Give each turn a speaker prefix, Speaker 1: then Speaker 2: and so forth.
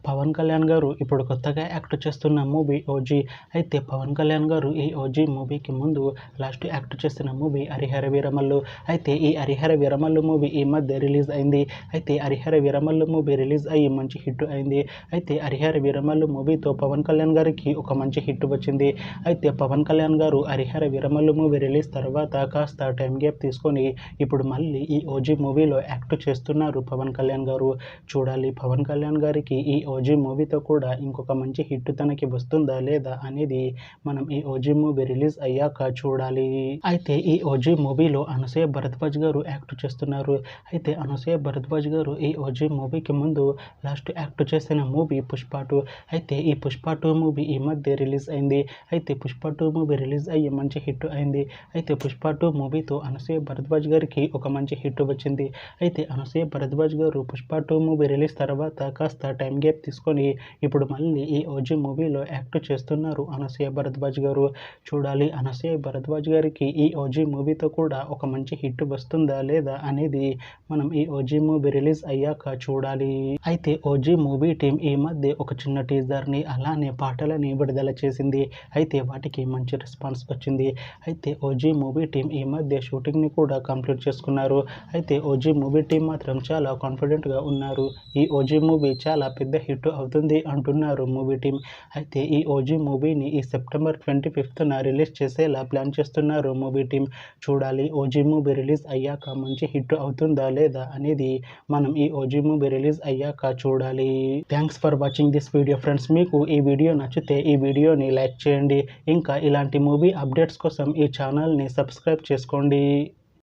Speaker 1: పవన్ కళ్యాణ్ గారు ఇప్పుడు కొత్తగా యాక్ట్ చేస్తున్న మూవీ ఓజీ. అయితే పవన్ కళ్యాణ్ గారు ఈ ఓజీ మూవీకి ముందు లాస్ట్ యాక్ట్ చేసిన మూవీ హరిహర వీరమల్లు. అయితే ఈ హరిహర వీరమల్లు మూవీ ఈ మధ్య రిలీజ్ అయింది. అయితే హరిహర వీరమల్లు మూవీ రిలీజ్ అయ్యి మంచి హిట్ అయింది. అయితే హరిహర వీరమల్లు మూవీతో పవన్ కళ్యాణ్ గారికి ఒక మంచి హిట్ వచ్చింది. అయితే పవన్ కళ్యాణ్ గారు హరిహర వీరమల్లు మూవీ రిలీజ్ తర్వాత కాస్త టైం గ్యాప్ తీసుకొని ఇప్పుడు మళ్ళీ ఈ ఓజీ మూవీలో యాక్ట్ చేస్తున్నారు పవన్ కళ్యాణ్ గారు. చూడాలి పవన్ కళ్యాణ్ గారికి ఈ ఓజీ మూవీతో కూడా ఇంకొక మంచి హిట్ తనకి వస్తుందా లేదా అనేది మనం ఈ ఓజీ మూవీ రిలీజ్ అయ్యాక చూడాలి. అయితే ఈ ఓజీ మూవీలో అనసూయ భరద్వాజ్ గారు యాక్ట్ చేస్తున్నారు. అయితే అనసూయ భరద్వాజ్ గారు ఈ ఓజీ మూవీకి ముందు లాస్ట్ యాక్ట్ చేసిన మూవీ పుష్ప 2. అయితే ఈ పుష్ప 2 మూవీ ఈ మధ్య రిలీజ్ అయింది. అయితే పుష్ప 2 మూవీ రిలీజ్ అయ్యి మంచి హిట్ అయింది. అయితే పుష్ప 2 మూవీతో అనసూయ భరద్వాజ్ గారికి ఒక మంచి హిట్ వచ్చింది. అయితే అనసూయ భరద్వాజ్ గారు పుష్ప 2 మూవీ రిలీజ్ తర్వాత కాస్త టైం గ్యాప్ తీసుకొని ఇప్పుడు మళ్ళీ ఈ ఓజీ మూవీలో యాక్ట్ చేస్తున్నారు అనసూయ భరద్వాజ్ గారు. చూడాలి అనసూయ భరద్వాజ్ గారికి ఈ ఓజీ మూవీతో కూడా ఒక మంచి హిట్ వస్తుందా లేదా అనేది మనం ఈ ఓజీ మూవీ రిలీజ్ అయ్యాక చూడాలి. అయితే ఓజీ మూవీ టీం ఈ మధ్య ఒక చిన్న టీజర్ని అలానే పాటలని విడుదల చేసింది. అయితే వాటికి మంచి రెస్పాన్స్ వచ్చింది. అయితే ఓజీ మూవీ టీం ఈ మధ్య షూటింగ్ని కూడా కంప్లీట్ చేసుకున్నారు. అయితే ఓజీ మూవీ టీం మాత్రం చాలా కాన్ఫిడెంట్గా ఉన్నారు. ఈ ఓజీ మూవీ చాలా పెద్ద హిట్ అవుతుంది అంటున్నారు మూవీ టీం. అయితే ఈ ఓజీ మూవీని ఈ సెప్టెంబర్ 25న రిలీజ్ చేసేలా ప్లాన్ చేస్తున్నారు మూవీ టీం. చూడాలి ఓజీ మూవీ రిలీజ్ అయ్యాక మంచి హిట్ అవుతుందా లేదా అనేది మనం ఈ ఓజీ మూవీ రిలీజ్ అయ్యాక చూడాలి. Thanks for watching this video friends. మీకు ఈ వీడియో నచ్చితే ఈ వీడియోని లైక్ చేయండి. ఇంకా ఇలాంటి మూవీ అప్డేట్స్ కోసం ఈ ఛానల్ని సబ్స్క్రైబ్ చేసుకోండి.